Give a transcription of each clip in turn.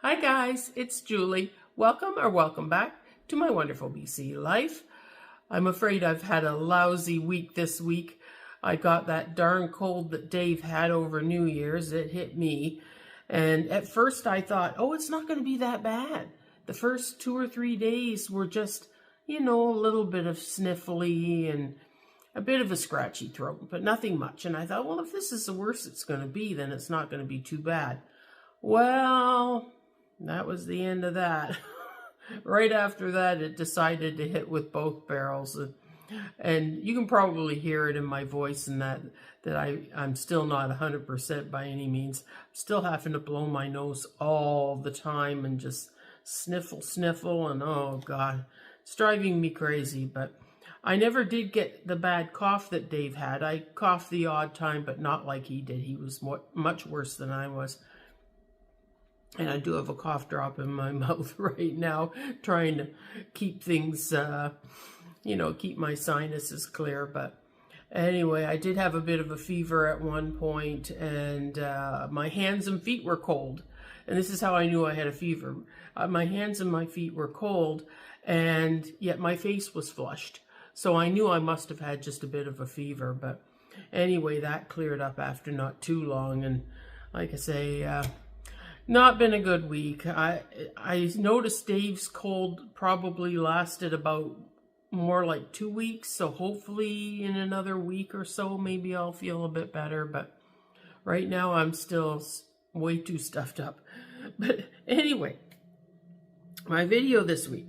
Hi guys, it's Julie. Welcome back to my wonderful BC life. I'm afraid I've had a lousy week this week. I got that darn cold that Dave had over New Year's. It hit me. And at first I thought, oh, it's not going to be that bad. The first 2 or 3 days were just, a little bit of sniffly and a bit of a scratchy throat, but nothing much. And I thought, well, if this is the worst it's going to be, then it's not going to be too bad. Well, that was the end of that. Right after that, it decided to hit with both barrels. And you can probably hear it in my voice and that I'm still not 100% by any means. I'm still having to blow my nose all the time and just sniffle, and oh God, it's driving me crazy. But I never did get the bad cough that Dave had. I coughed the odd time, but not like he did. He was much worse than I was. And I do have a cough drop in my mouth right now, trying to keep things, keep my sinuses clear. But anyway, I did have a bit of a fever at one point, and my hands and feet were cold. And this is how I knew I had a fever. My hands and my feet were cold, and yet my face was flushed. So I knew I must have had just a bit of a fever. But anyway, that cleared up after not too long. And like I say, not been a good week. I noticed Dave's cold probably lasted about more like 2 weeks. So hopefully in another week or so, maybe I'll feel a bit better. But right now I'm still way too stuffed up. But anyway, my video this week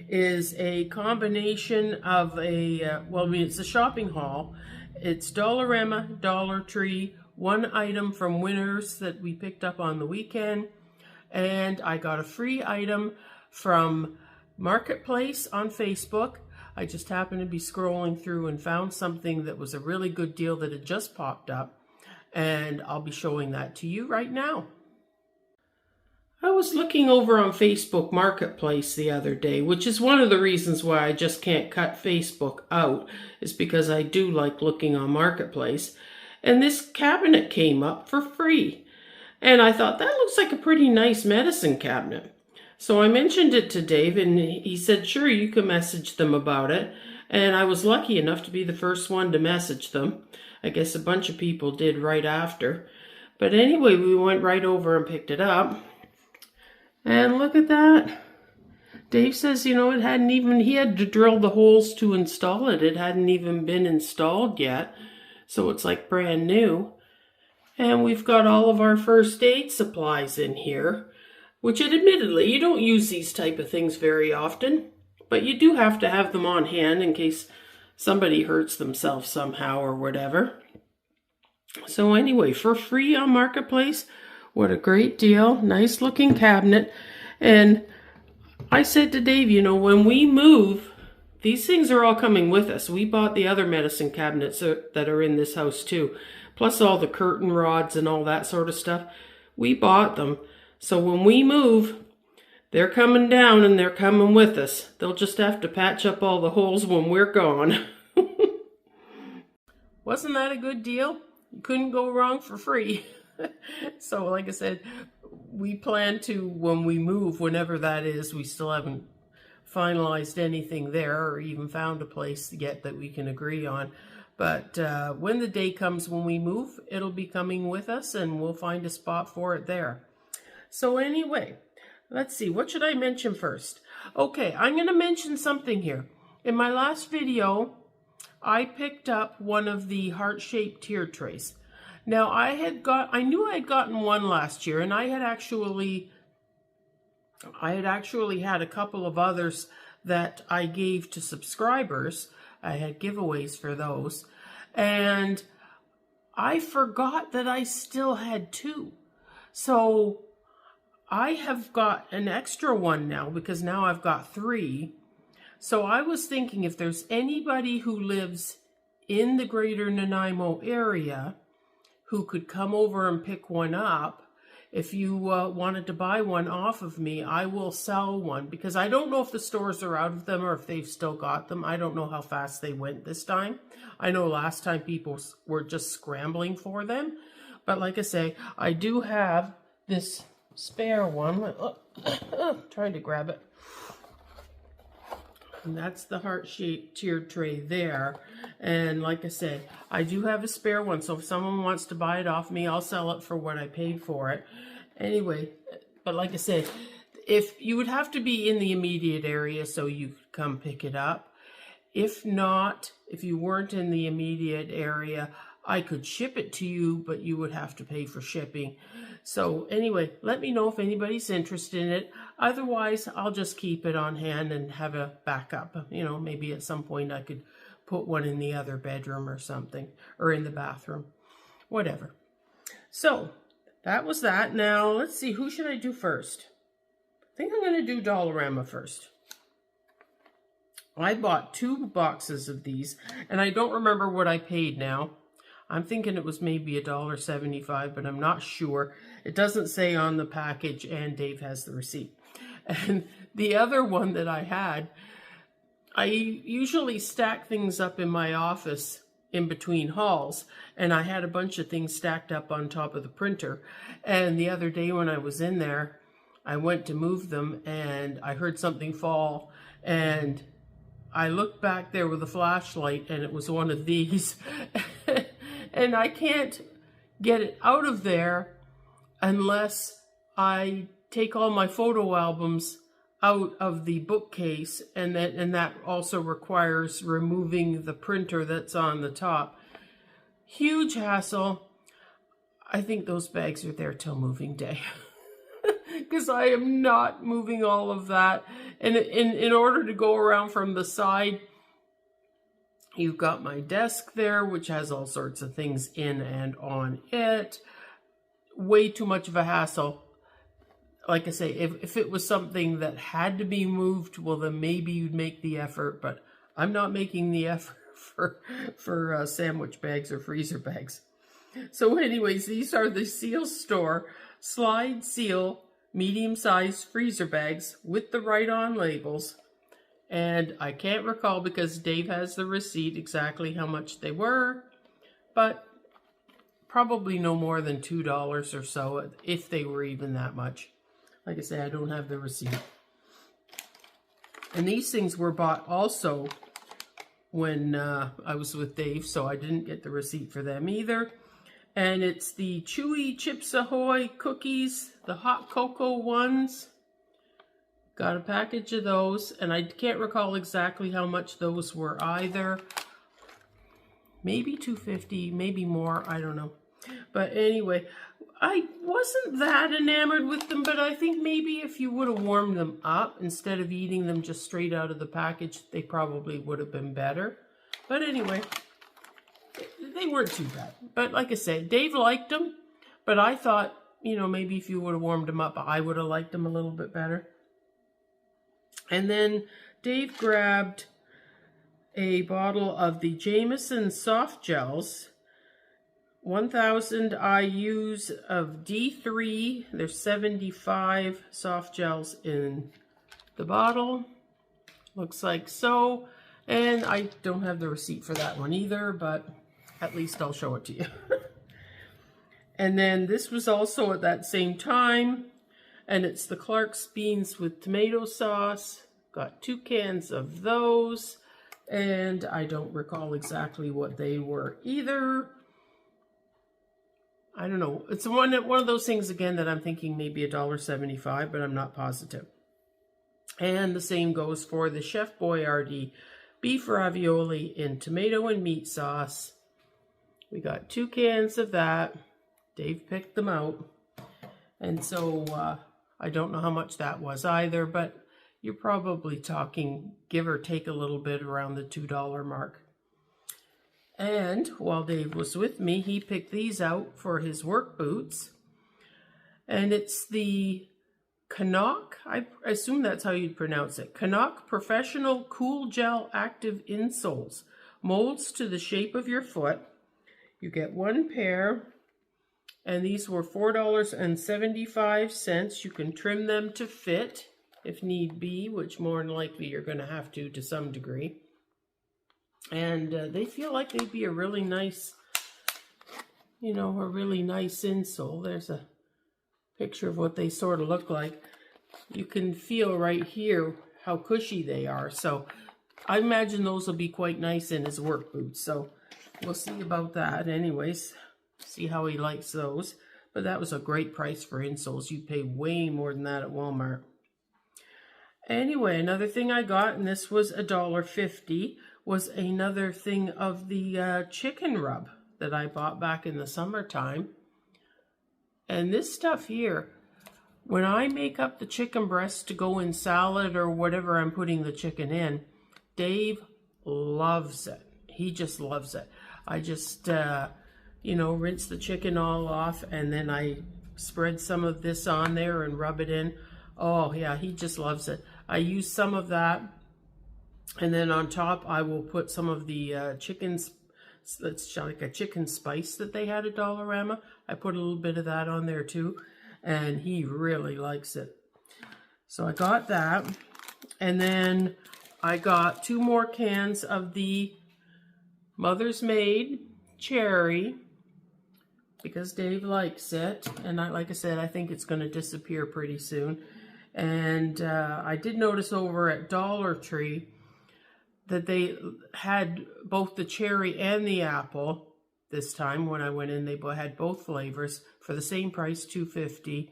is a combination of it's a shopping haul. It's Dollarama, Dollar Tree, one item from Winners that we picked up on the weekend, and I got a free item from Marketplace on Facebook. I just happened to be scrolling through and found something that was a really good deal that had just popped up, and I'll be showing that to you right now. I was looking over on Facebook Marketplace the other day, which is one of the reasons why I just can't cut Facebook out, is because I do like looking on Marketplace. And this cabinet came up for free. And I thought, that looks like a pretty nice medicine cabinet. So I mentioned it to Dave, and he said, sure, you can message them about it. And I was lucky enough to be the first one to message them. I guess a bunch of people did right after. But anyway, we went right over and picked it up. And look at that. Dave says, he had to drill the holes to install it. It hadn't even been installed yet. So it's like brand new. And we've got all of our first aid supplies in here, which admittedly, you don't use these type of things very often, but you do have to have them on hand in case somebody hurts themselves somehow or whatever. So anyway, for free on Marketplace, what a great deal. Nice looking cabinet. And I said to Dave, when we move, these things are all coming with us. We bought the other medicine cabinets that are in this house too, plus all the curtain rods and all that sort of stuff. We bought them. So when we move, they're coming down and they're coming with us. They'll just have to patch up all the holes when we're gone. Wasn't that a good deal? You couldn't go wrong for free. So like I said, we plan to, when we move, whenever that is, we still haven't finalized anything there or even found a place yet that we can agree on. But when the day comes when we move, it'll be coming with us and we'll find a spot for it there. So anyway, let's see, what should I mention first? Okay, I'm going to mention something here. In my last video, I picked up one of the heart-shaped tier trays. Now I knew I had gotten one last year, and I had actually had a couple of others that I gave to subscribers. I had giveaways for those, and I forgot that I still had two. So I have got an extra one now because now I've got three. So I was thinking, if there's anybody who lives in the greater Nanaimo area who could come over and pick one up, if you wanted to buy one off of me, I will sell one, because I don't know if the stores are out of them or if they've still got them. I don't know how fast they went this time. I know last time people were just scrambling for them. But like I say, I do have this spare one. Trying to grab it. And that's the heart-shaped tiered tray there. And like I said, I do have a spare one. So if someone wants to buy it off me, I'll sell it for what I paid for it. Anyway, but like I said, if you would have to be in the immediate area so you could come pick it up. If not, if you weren't in the immediate area, I could ship it to you, but you would have to pay for shipping. So anyway, let me know if anybody's interested in it. Otherwise, I'll just keep it on hand and have a backup. You know, maybe at some point I could put one in the other bedroom or something, or in the bathroom, whatever. So that was that. Now, let's see, who should I do first? I think I'm going to do Dollarama first. I bought 2 boxes of these, and I don't remember what I paid now. I'm thinking it was maybe $1.75, but I'm not sure. It doesn't say on the package, and Dave has the receipt. And the other one that I had, I usually stack things up in my office in between hauls, and I had a bunch of things stacked up on top of the printer. And the other day when I was in there, I went to move them, and I heard something fall, and I looked back there with a flashlight, and it was one of these. And I can't get it out of there unless I take all my photo albums out of the bookcase, and that also requires removing the printer that's on the top. Huge hassle. I think those bags are there till moving day. Because I am not moving all of that. And in order to go around from the side, you've got my desk there, which has all sorts of things in and on it. Way too much of a hassle. Like I say, if it was something that had to be moved, well, then maybe you'd make the effort. But I'm not making the effort for sandwich bags or freezer bags. So anyways, these are the Seal Store slide seal medium-sized freezer bags with the right-on labels. And I can't recall, because Dave has the receipt, exactly how much they were, but probably no more than $2 or so, if they were even that much. Like I say, I don't have the receipt. And these things were bought also when I was with Dave, so I didn't get the receipt for them either. And it's the Chewy Chips Ahoy cookies, the hot cocoa ones. Got a package of those, and I can't recall exactly how much those were either. Maybe $2.50, maybe more, I don't know. But anyway, I wasn't that enamored with them, but I think maybe if you would have warmed them up instead of eating them just straight out of the package, they probably would have been better. But anyway, they weren't too bad. But like I said, Dave liked them, but I thought, you know, maybe if you would have warmed them up, I would have liked them a little bit better. And then Dave grabbed a bottle of the Jameson soft gels, 1,000 IUs of D3. There's 75 soft gels in the bottle. Looks like so. And I don't have the receipt for that one either, but at least I'll show it to you. And then this was also at that same time, and it's the Clark's beans with tomato sauce. Got 2 cans of those, and I don't recall exactly what they were either. I don't know. It's one of those things again that I'm thinking maybe $1.75, but I'm not positive. And the same goes for the Chef Boyardee beef ravioli in tomato and meat sauce. We got 2 cans of that. Dave picked them out. And so I don't know how much that was either, but you're probably talking, give or take a little bit, around the $2 mark. And while Dave was with me, he picked these out for his work boots. And it's the Canuck, I assume that's how you'd pronounce it, Canuck Professional Cool Gel Active Insoles. Molds to the shape of your foot. You get 1 pair, and these were $4.75. You can trim them to fit if need be, which more than likely you're going to have to some degree. And they feel like they'd be a really nice, you know, a really nice insole. There's a picture of what they sort of look like. You can feel right here how cushy they are. So I imagine those will be quite nice in his work boots. So we'll see about that. Anyways, see how he likes those. But that was a great price for insoles. You'd pay way more than that at Walmart. Anyway, another thing I got, and this was $1.50, was another thing of the chicken rub that I bought back in the summertime. And this stuff here, when I make up the chicken breast to go in salad or whatever I'm putting the chicken in, Dave loves it. He just loves it. I just, you know, rinse the chicken all off, and then I spread some of this on there and rub it in. Oh, yeah, he just loves it. I use some of that, and then on top, I will put some of the chickens. That's like a chicken spice that they had at Dollarama. I put a little bit of that on there too, and he really likes it. So I got that, and then I got 2 more cans of the Mother's Made cherry because Dave likes it, and like I said, I think it's going to disappear pretty soon. And I did notice over at Dollar Tree that they had both the cherry and the apple this time. When I went in, they had both flavors for the same price, $2.50.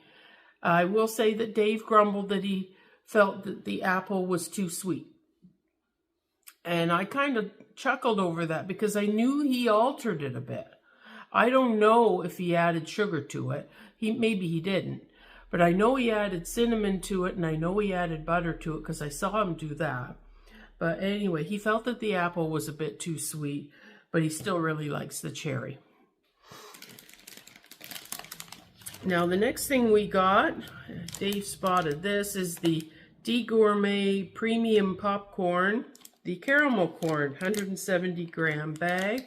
I will say that Dave grumbled that he felt that the apple was too sweet. And I kind of chuckled over that because I knew he altered it a bit. I don't know if he added sugar to it. Maybe he didn't. But I know he added cinnamon to it, and I know he added butter to it because I saw him do that. But anyway, he felt that the apple was a bit too sweet, but he still really likes the cherry. Now, the next thing we got, Dave spotted this, is the D Gourmet Premium Popcorn, the caramel corn, 170 gram bag,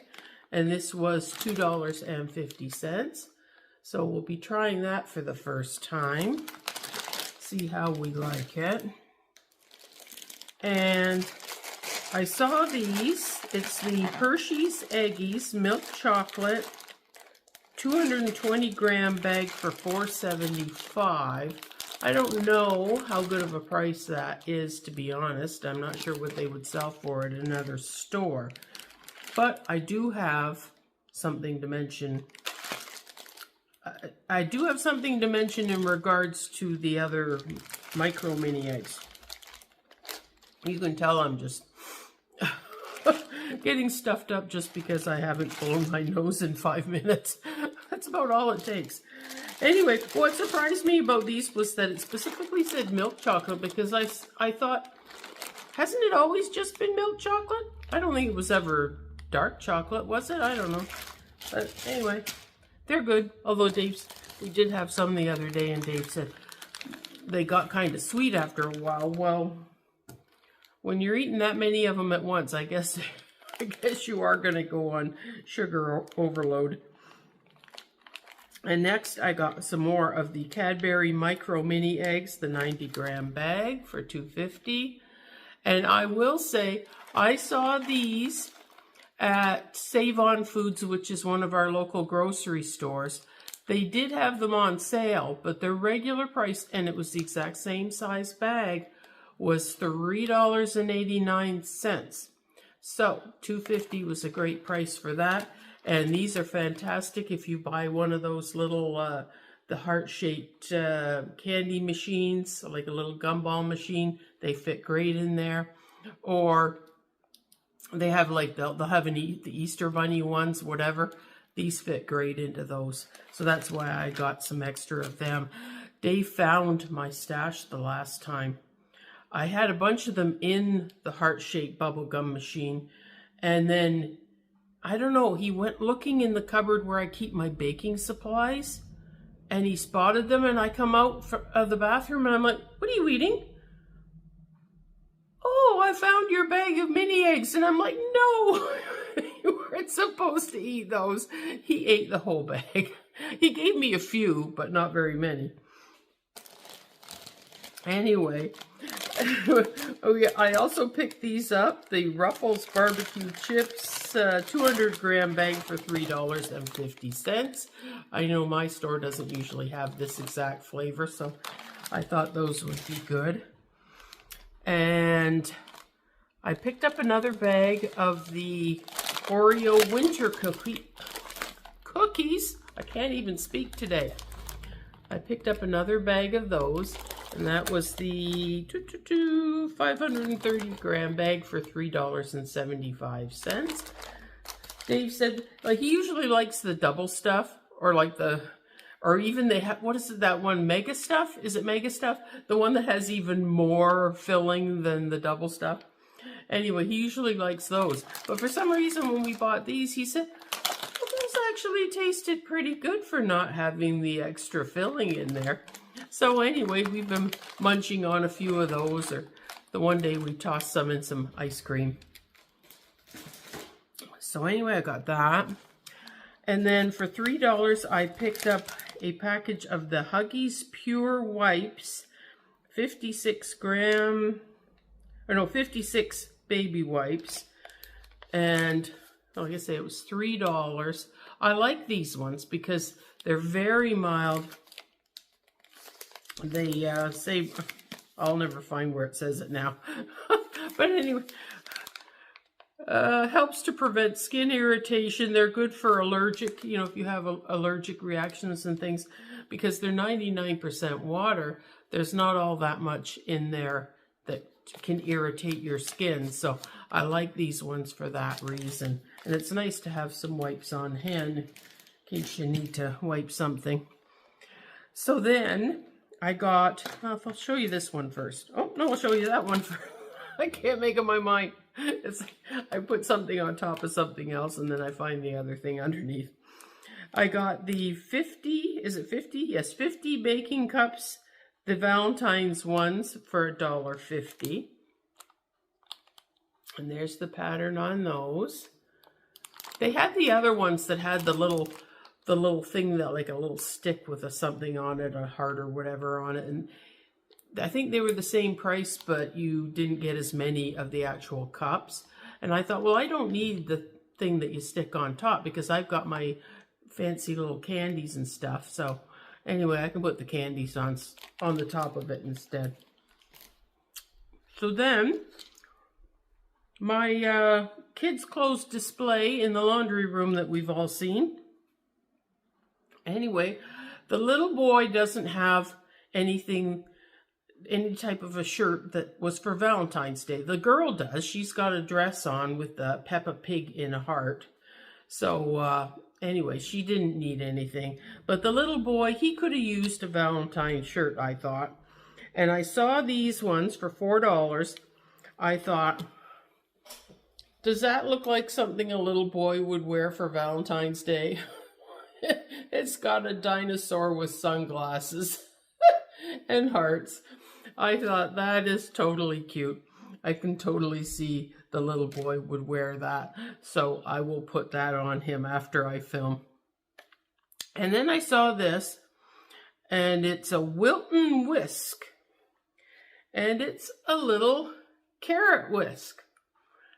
and this was $2.50. So we'll be trying that for the first time, see how we like it. And I saw these. It's the Hershey's Eggies Milk Chocolate 220 gram bag for $4.75. I don't know how good of a price that is, to be honest. I'm not sure what they would sell for at another store. But I do have something to mention. I do have something to mention in regards to the other micro mini eggs. You can tell I'm just getting stuffed up just because I haven't blown my nose in 5 minutes. That's about all it takes. Anyway, what surprised me about these was that it specifically said milk chocolate, because I thought, hasn't it always just been milk chocolate? I don't think it was ever dark chocolate, was it? I don't know. But anyway, they're good. Although we did have some the other day, and Dave said they got kind of sweet after a while. Well, when you're eating that many of them at once, I guess you are going to go on sugar overload. And next, I got some more of the Cadbury Micro Mini Eggs, the 90 gram bag for $2.50. And I will say, I saw these at Save On Foods, which is one of our local grocery stores. They did have them on sale, but their regular price, and it was the exact same size bag, was $3.89. So $2.50 was a great price for that. And these are fantastic if you buy one of those little, the heart-shaped candy machines, like a little gumball machine. They fit great in there. Or they have like, they'll have the Easter Bunny ones, whatever. These fit great into those. So that's why I got some extra of them. Dave found my stash the last time. I had a bunch of them in the heart-shaped bubblegum machine. And then, I don't know, he went looking in the cupboard where I keep my baking supplies. And he spotted them, and I come out of the bathroom, and I'm like, what are you eating? Oh, I found your bag of mini eggs. And I'm like, no, you weren't supposed to eat those. He ate the whole bag. He gave me a few, but not very many. Anyway, oh yeah, I also picked these up, the Ruffles barbecue chips, this 200 gram bag for $3.50. I know my store doesn't usually have this exact flavor, so I thought those would be good. And I picked up another bag of the Oreo winter cookies. I can't even speak today. I picked up another bag of those, and that was the 530 gram bag for $3.75. Dave said, like, he usually likes the double stuff, or like or even they have, what is it, that one, Mega Stuff? Is it Mega Stuff? The one that has even more filling than the double stuff. Anyway, he usually likes those. But for some reason, when we bought these, he said, well, those actually tasted pretty good for not having the extra filling in there. So anyway, we've been munching on a few of those, or the one day we tossed some in some ice cream. So anyway, I got that. And then for $3, I picked up a package of the Huggies Pure Wipes, 56 baby wipes. And like I say, it was $3. I like these ones because they're very mild. They say, I'll never find where it says it now. But anyway, helps to prevent skin irritation. They're good for allergic, you know, if you have allergic reactions and things, because they're 99% water. There's not all that much in there that can irritate your skin. So I like these ones for that reason. And it's nice to have some wipes on hand in case you need to wipe something. So then I got, well, I'll show you this one first. Oh, no, I'll show you that one first. I can't make up my mind. It's like I put something on top of something else and then I find the other thing underneath. I got the 50, is it 50? Yes, 50 baking cups, the Valentine's ones for $1.50. And there's the pattern on those. They had the other ones that had the little thing that, like a little stick with something on it, a heart or whatever on it. And I think they were the same price, but you didn't get as many of the actual cups. And I thought, well, I don't need the thing that you stick on top because I've got my fancy little candies and stuff. So anyway, I can put the candies on the top of it instead. So then my kids' clothes display in the laundry room that we've all seen. Anyway, the little boy doesn't have any type of a shirt that was for Valentine's Day. The girl does. She's got a dress on with the Peppa Pig in a heart. So anyway, she didn't need anything. But the little boy, he could have used a Valentine's shirt, I thought. And I saw these ones for $4. I thought, does that look like something a little boy would wear for Valentine's Day? It's got a dinosaur with sunglasses and hearts. I thought that is totally cute. I can totally see the little boy would wear that. So I will put that on him after I film. And then I saw this, and it's a Wilton whisk. And it's a little carrot whisk.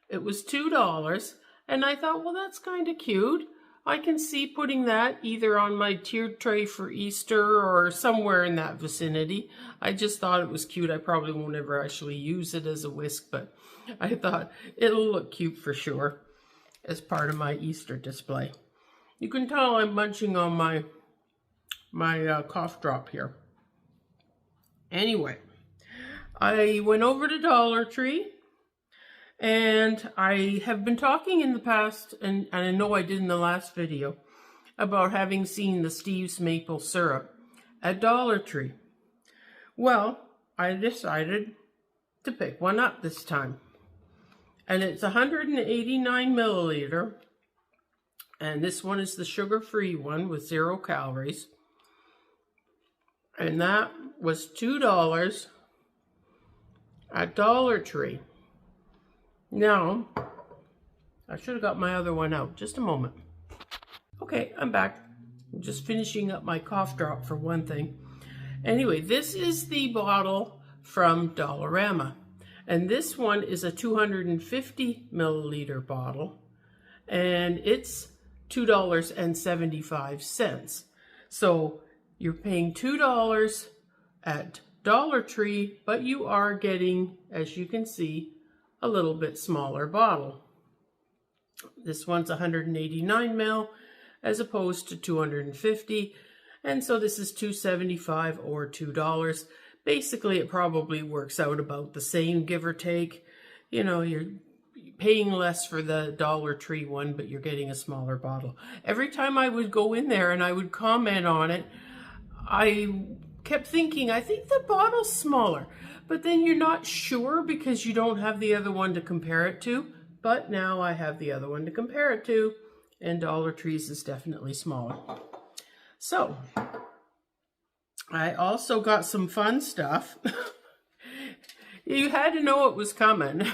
It was $2, and I thought, well, that's kind of cute. I can see putting that either on my tiered tray for Easter or somewhere in that vicinity. I just thought it was cute. I probably won't ever actually use it as a whisk, but I thought it'll look cute for sure as part of my Easter display. You can tell I'm munching on my cough drop here. Anyway, I went over to Dollar Tree. And I have been talking in the past, and I know I did in the last video, about having seen the Steve's maple syrup at Dollar Tree. Well, I decided to pick one up this time. And it's 189 milliliter. And this one is the sugar-free one with 0 calories. And that was $2 at Dollar Tree. Now, I should have got my other one out. Just a moment. Okay, I'm back. I'm just finishing up my cough drop for one thing. Anyway, this is the bottle from Dollarama. And this one is a 250 milliliter bottle. and it's $2.75. So you're paying $2 at Dollar Tree, but you are getting, as you can see, a little bit smaller bottle. This one's 189 ml as opposed to 250, and so this is $2.75 or $2. Basically, it probably works out about the same, give or take. You know, you're paying less for the Dollar Tree one, but you're getting a smaller bottle. Every time I would go in there and I would comment on it, I kept thinking, I think the bottle's smaller, but then you're not sure because you don't have the other one to compare it to. But now I have the other one to compare it to, and Dollar Tree's is definitely smaller. So I also got some fun stuff. You had to know it was coming.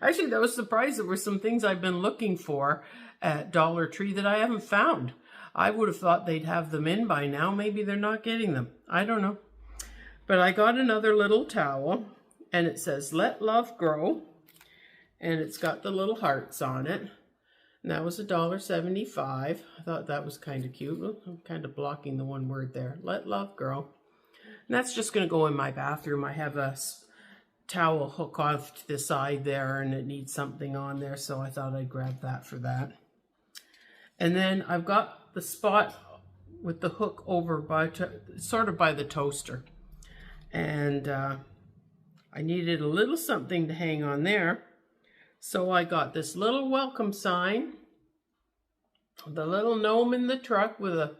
Actually, I was surprised there were some things I've been looking for at Dollar Tree that I haven't found. I would have thought they'd have them in by now. Maybe they're not getting them. I don't know. But I got another little towel, and it says, "Let Love Grow." And it's got the little hearts on it. And that was $1.75. I thought that was kind of cute. I'm kind of blocking the one word there. Let Love Grow. And that's just going to go in my bathroom. I have a towel hook off to the side there, and it needs something on there, so I thought I'd grab that for that. And then I've got the spot with the hook over by sort of by the toaster. And I needed a little something to hang on there. So I got this little welcome sign, the little gnome in the truck with a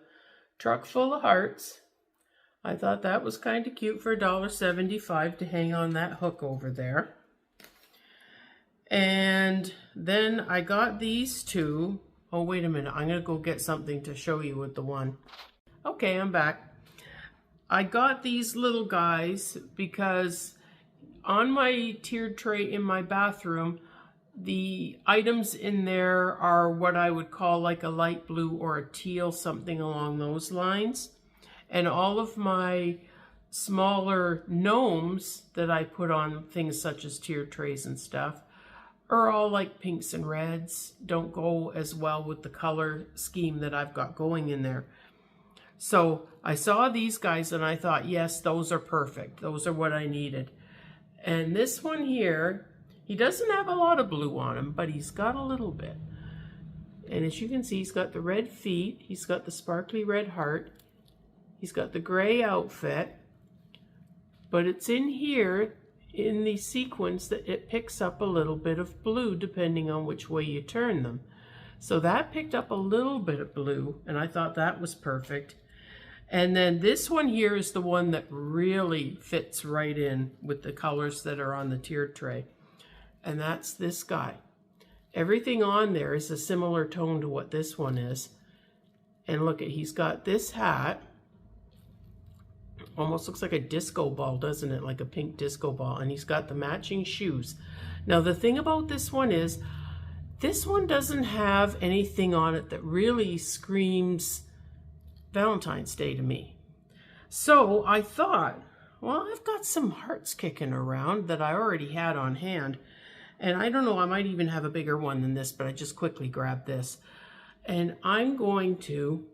truck full of hearts. I thought that was kind of cute for $1.75 to hang on that hook over there. And then I got these two. Oh, wait a minute. I'm going to go get something to show you with the one. Okay, I'm back. I got these little guys because on my tiered tray in my bathroom, the items in there are what I would call like a light blue or a teal, something along those lines. And all of my smaller gnomes that I put on things such as tiered trays and stuff are all like pinks and reds. Don't go as well with the color scheme that I've got going in there. So I saw these guys and I thought, yes, those are perfect. Those are what I needed. And this one here, he doesn't have a lot of blue on him, but he's got a little bit. And as you can see, he's got the red feet. He's got the sparkly red heart. He's got the gray outfit. But it's in here, in the sequence, that it picks up a little bit of blue depending on which way you turn them. So that picked up a little bit of blue, and I thought that was perfect. And then this one here is the one that really fits right in with the colors that are on the tiered tray. And that's this guy. Everything on there is a similar tone to what this one is. And look at, he's got this hat. Almost looks like a disco ball, doesn't it? Like a pink disco ball. And he's got the matching shoes. Now the thing about this one is, this one doesn't have anything on it that really screams Valentine's Day to me. So I thought, well, I've got some hearts kicking around that I already had on hand. And I don't know, I might even have a bigger one than this, but I just quickly grabbed this. And I'm going to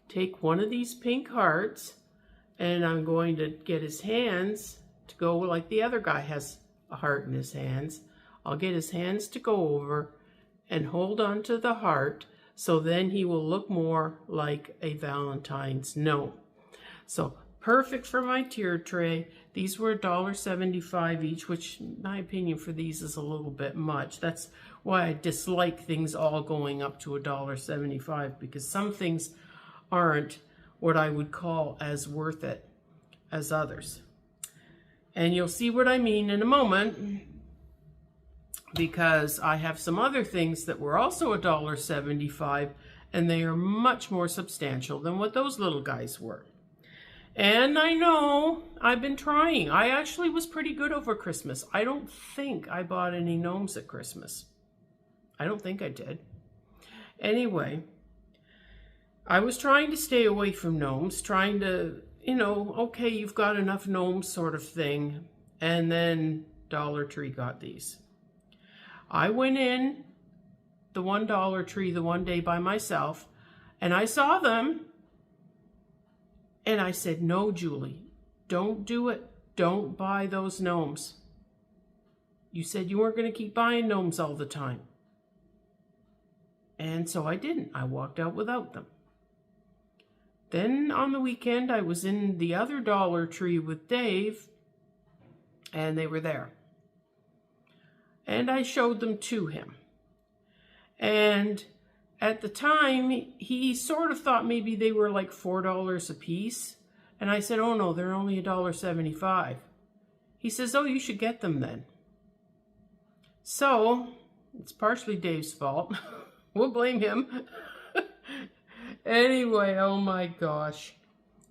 take one of these pink hearts, and I'm going to get his hands to go like the other guy has a heart in his hands. I'll get his hands to go over and hold on to the heart, so then he will look more like a Valentine's gnome. So perfect for my tiered tray. These were $1.75 each, which in my opinion for these is a little bit much. That's why I dislike things all going up to $1.75, because some things aren't what I would call as worth it as others. And you'll see what I mean in a moment, because I have some other things that were also $1.75, and they are much more substantial than what those little guys were. And I know I've been trying. I actually was pretty good over Christmas. I don't think I bought any gnomes at Christmas. I don't think I did. Anyway, I was trying to stay away from gnomes, trying to, you know, okay, you've got enough gnomes sort of thing. And then Dollar Tree got these. I went in the one Dollar Tree the one day by myself, and I saw them, and I said, no, Julie, don't do it. Don't buy those gnomes. You said you weren't going to keep buying gnomes all the time. And so I didn't. I walked out without them. Then on the weekend, I was in the other Dollar Tree with Dave, and they were there. And I showed them to him. And at the time, he sort of thought maybe they were like $4 a piece. And I said, oh no, they're only $1.75. He says, oh, you should get them then. So, it's partially Dave's fault. We'll blame him. Anyway, oh my gosh.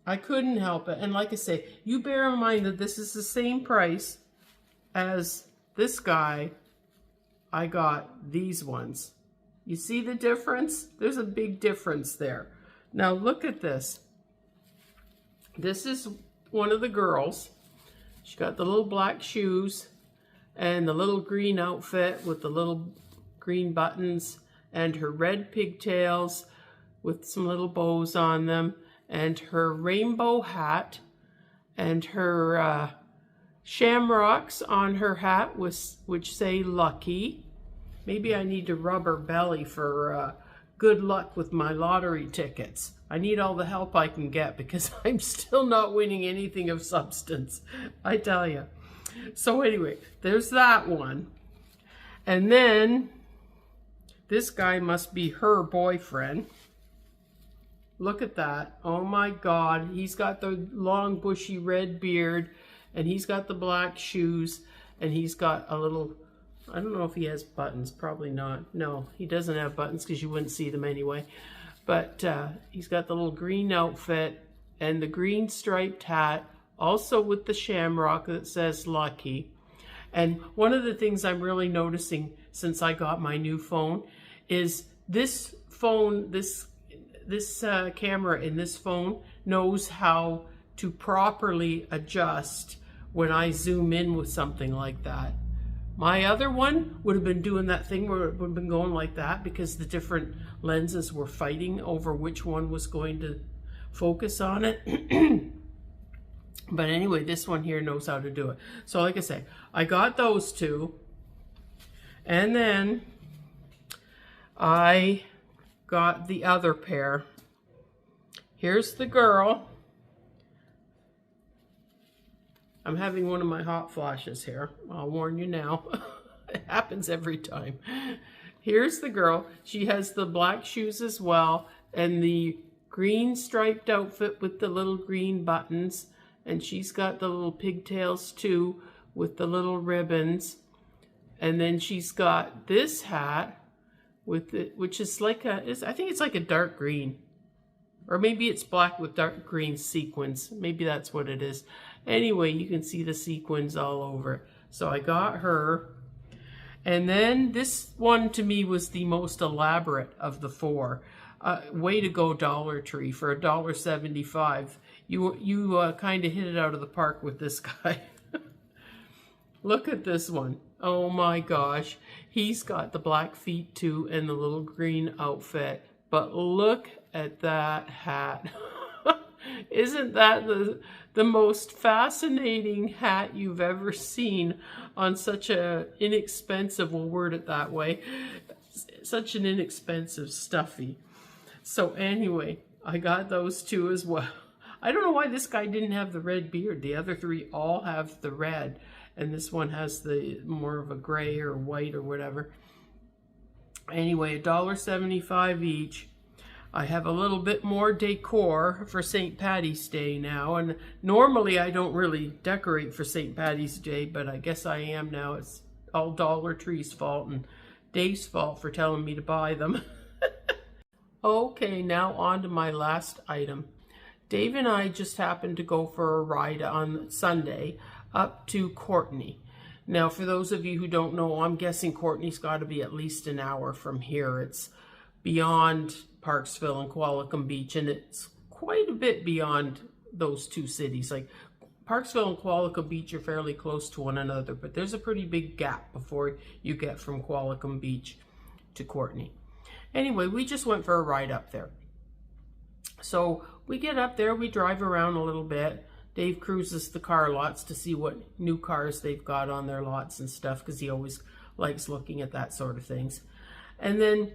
I couldn't help it. And like I say, you bear in mind that this is the same price as this guy. I got these ones. You see the difference? There's a big difference there. Now look at this. This is one of the girls. She got the little black shoes and the little green outfit with the little green buttons and her red pigtails with some little bows on them and her rainbow hat and her shamrocks on her hat which say lucky. Maybe I need to rub her belly for good luck with my lottery tickets. I need all the help I can get because I'm still not winning anything of substance, I tell you. So anyway, there's that one. And then this guy must be her boyfriend. Look at that. Oh my God. He's got the long bushy red beard and he's got the black shoes and he's got a little, I don't know if he has buttons. Probably not. No, he doesn't have buttons because you wouldn't see them anyway. But he's got the little green outfit and the green striped hat, also with the shamrock that says lucky. And one of the things I'm really noticing since I got my new phone is this phone, this camera in this phone knows how to properly adjust when I zoom in with something like that. My other one would have been doing that thing where it would have been going like that because the different lenses were fighting over which one was going to focus on it. But anyway, this one here knows how to do it. So like I say, I got those two. And then I got the other pair. Here's the girl. I'm having one of my hot flashes here. I'll warn you now. It happens every time. Here's the girl. She has the black shoes as well and the green striped outfit with the little green buttons. And she's got the little pigtails too with the little ribbons. And then she's got this hat with it, which is like I think it's like a dark green. Or maybe it's black with dark green sequins. Maybe that's what it is. Anyway, you can see the sequins all over. So I got her. And then this one to me was the most elaborate of the four. Way to go, Dollar Tree, for $1.75. You kind of hit it out of the park with this guy. Look at this one. Oh my gosh. He's got the black feet too and the little green outfit. But look at that hat. Isn't that the most fascinating hat you've ever seen on such a inexpensive, we'll word it that way, such an inexpensive stuffy. So anyway, I got those two as well. I don't know why this guy didn't have the red beard. The other three all have the red, and this one has the more of a gray or white or whatever. Anyway, $1.75 each. I have a little bit more decor for St. Paddy's Day now, and normally I don't really decorate for St. Paddy's Day, but I guess I am now. It's all Dollar Tree's fault and Dave's fault for telling me to buy them. Okay, now on to my last item. Dave and I just happened to go for a ride on Sunday up to Courtenay. Now, for those of you who don't know, I'm guessing Courtenay's got to be at least an hour from here. It's beyond Parksville and Qualicum Beach, and it's quite a bit beyond those two cities. Like Parksville and Qualicum Beach are fairly close to one another, but there's a pretty big gap before you get from Qualicum Beach to Courtney. Anyway, we just went for a ride up there. So we get up there, we drive around a little bit. Dave cruises the car lots to see what new cars they've got on their lots and stuff, because he always likes looking at that sort of things. And then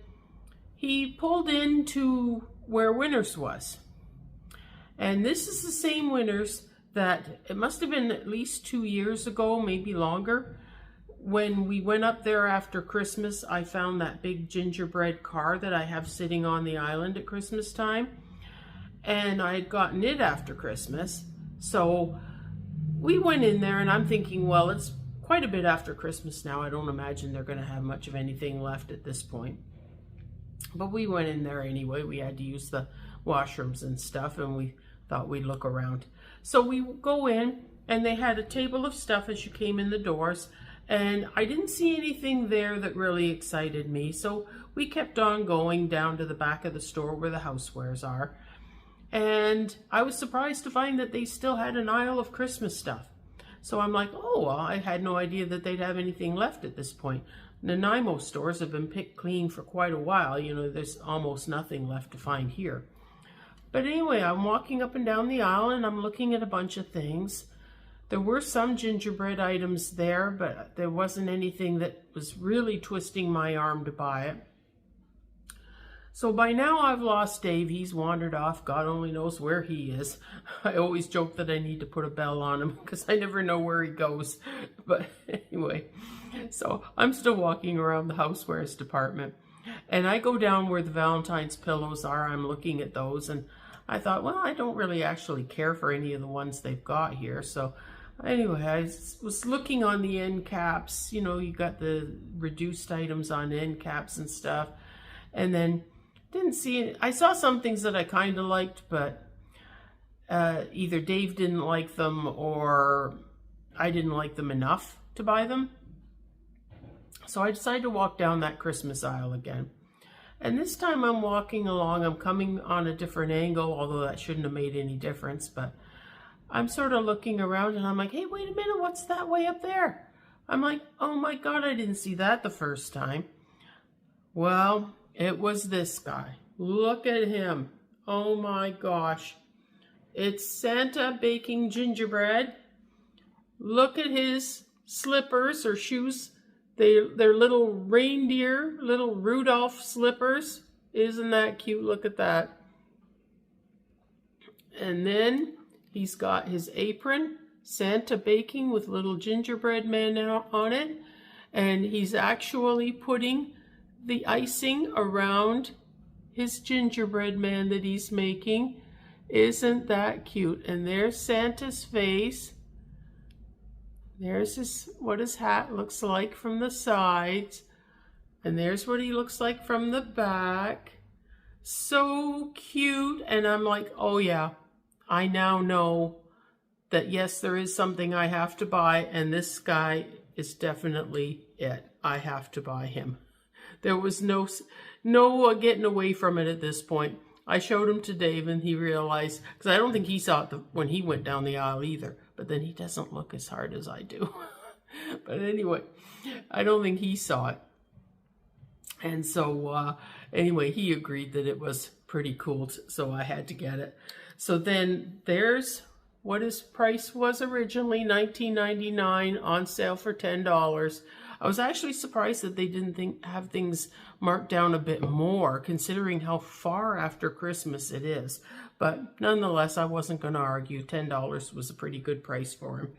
he pulled into where Winners was. And this is the same Winners that, it must have been at least 2 years ago, maybe longer. When we went up there after Christmas, I found that big gingerbread car that I have sitting on the island at Christmas time. And I had gotten it after Christmas. So we went in there, and I'm thinking, well, it's quite a bit after Christmas now. I don't imagine they're going to have much of anything left at this point. But we went in there anyway. We had to use the washrooms and stuff, and we thought we'd look around. So we go in, and they had a table of stuff as you came in the doors, and I didn't see anything there that really excited me. So we kept on going down to the back of the store where the housewares are. And I was surprised to find that they still had an aisle of Christmas stuff. So I'm like, oh, well, I had no idea that they'd have anything left at this point. Nanaimo stores have been picked clean for quite a while. You know, there's almost nothing left to find here. But anyway, I'm walking up and down the aisle, and I'm looking at a bunch of things. There were some gingerbread items there, but there wasn't anything that was really twisting my arm to buy it. So by now I've lost Dave. He's wandered off. God only knows where he is. I always joke that I need to put a bell on him because I never know where he goes. But anyway, so I'm still walking around the housewares department. And I go down where the Valentine's pillows are. I'm looking at those, and I thought, well, I don't really actually care for any of the ones they've got here. So anyway, I was looking on the end caps. You know, you got the reduced items on end caps and stuff. And then didn't see it. I saw some things that I kind of liked, but either Dave didn't like them or I didn't like them enough to buy them. So I decided to walk down that Christmas aisle again. And this time I'm walking along, I'm coming on a different angle, although that shouldn't have made any difference, but I'm sort of looking around and I'm like, hey, wait a minute, what's that way up there? I'm like, oh my God, I didn't see that the first time. Well, it was this guy. Look at him. Oh my gosh. It's Santa baking gingerbread. Look at his slippers or shoes. They're little reindeer, little Rudolph slippers. Isn't that cute? Look at that. And then he's got his apron, Santa baking with little gingerbread man on it. And he's actually putting the icing around his gingerbread man that he's making. Isn't that cute? And there's Santa's face. There's what his hat looks like from the sides. And there's what he looks like from the back. So cute. And I'm like, oh yeah, I now know that yes, there is something I have to buy, and this guy is definitely it. I have to buy him. There was no getting away from it at this point. I showed him to Dave, and he realized, because I don't think he saw it when he went down the aisle either, but then he doesn't look as hard as I do. But anyway, I don't think he saw it. And so anyway, he agreed that it was pretty cool, so I had to get it. So then there's what his price was originally, $19.99, on sale for $10. I was actually surprised that they didn't have things marked down a bit more, considering how far after Christmas it is. But nonetheless, I wasn't going to argue. $10 was a pretty good price for him.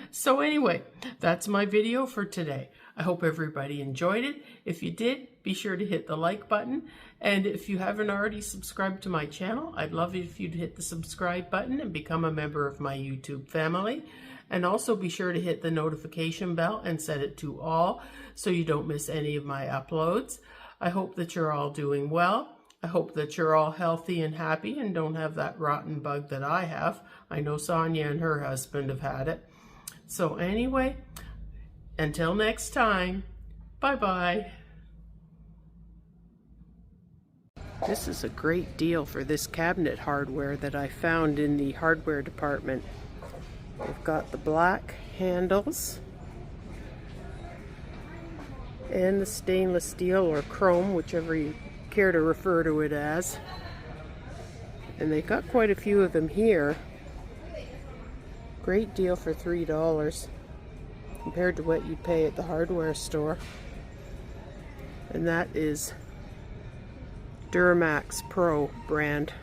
So anyway, that's my video for today. I hope everybody enjoyed it. If you did, be sure to hit the like button. And if you haven't already subscribed to my channel, I'd love it if you'd hit the subscribe button and become a member of my YouTube family. And also be sure to hit the notification bell and set it to all so you don't miss any of my uploads. I hope that you're all doing well. I hope that you're all healthy and happy and don't have that rotten bug that I have. I know Sonia and her husband have had it. So anyway, until next time, bye-bye. This is a great deal for this cabinet hardware that I found in the hardware department. They've got the black handles and the stainless steel or chrome, whichever you care to refer to it as. And they got quite a few of them here. Great deal for $3 compared to what you'd pay at the hardware store. And that is Duramax Pro brand.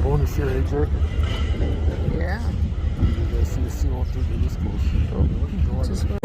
Bonus hier, AJ. Yeah. You guys see the seal through the disc. Just